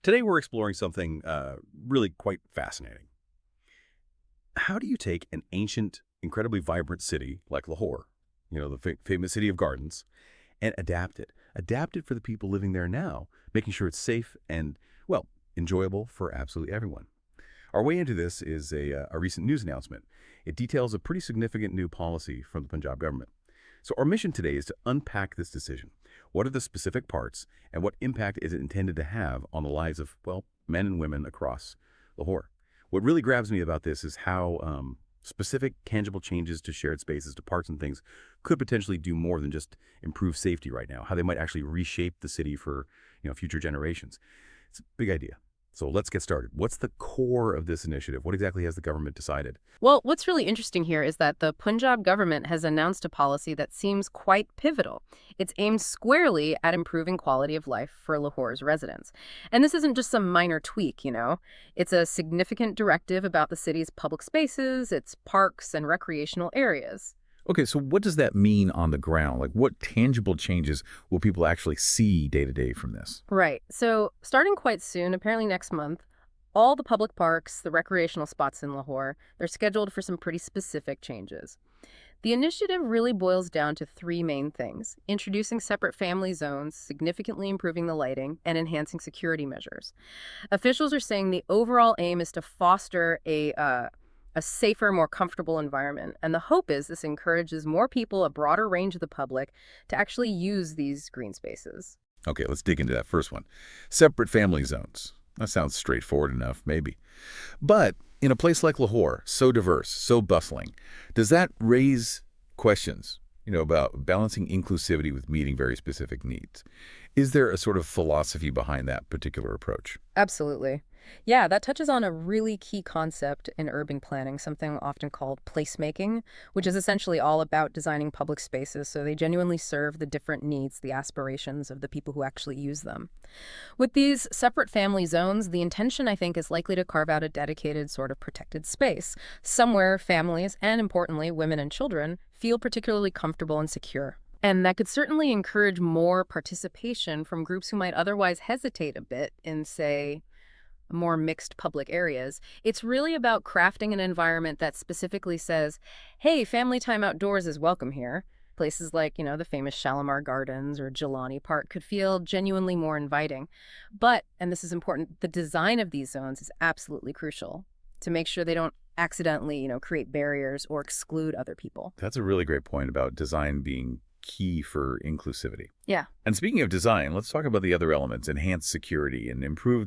Today we're exploring something really quite fascinating. How do you take an ancient, incredibly vibrant city like Lahore, the famous city of gardens, and adapt it? Adapt it for the people living there now, making sure it's safe and, well, enjoyable for absolutely everyone. Our way into this is a recent news announcement. It details a pretty significant new policy from the Punjab government. So our mission today is to unpack this decision. What are the specific parts, and what impact is it intended to have on the lives of, well, men and women across Lahore? What really grabs me about this is how specific, tangible changes to shared spaces, to parks and things, could potentially do more than just improve safety right now, how they might actually reshape the city for future generations. It's a big idea. So let's get started. What's the core of this initiative? What exactly has the government decided? Well, what's really interesting here is that the Punjab government has announced a policy that seems quite pivotal. It's aimed squarely at improving quality of life for Lahore's residents. And this isn't just some minor tweak. It's a significant directive about the city's public spaces, its parks, and recreational areas. Okay, so what does that mean on the ground? Like, what tangible changes will people actually see day to day from this? Right. So, starting quite soon, apparently next month, all the public parks, the recreational spots in Lahore, they're scheduled for some pretty specific changes. The initiative really boils down to three main things: introducing separate family zones, significantly improving the lighting, and enhancing security measures. Officials are saying the overall aim is to foster a safer, more comfortable environment. And the hope is this encourages more people, a broader range of the public, to actually use these green spaces. Okay, let's dig into that first one. Separate family zones. That sounds straightforward enough, maybe. But in a place like Lahore, so diverse, so bustling, does that raise questions, about balancing inclusivity with meeting very specific needs? Is there a sort of philosophy behind that particular approach? Absolutely. Yeah, that touches on a really key concept in urban planning, something often called placemaking, which is essentially all about designing public spaces so they genuinely serve the different needs, the aspirations of the people who actually use them. With these separate family zones, the intention, I think, is likely to carve out a dedicated sort of protected space, somewhere families, and importantly, women and children, feel particularly comfortable and secure. And that could certainly encourage more participation from groups who might otherwise hesitate a bit in, say, more mixed public areas. It's really about crafting an environment that specifically says, hey, family time outdoors is welcome here. Places like, the famous Shalimar Gardens or Jelani Park could feel genuinely more inviting. But, and this is important, the design of these zones is absolutely crucial to make sure they don't accidentally, create barriers or exclude other people. That's a really great point about design being key for inclusivity. Yeah. And speaking of design, let's talk about the other elements: enhanced security and improved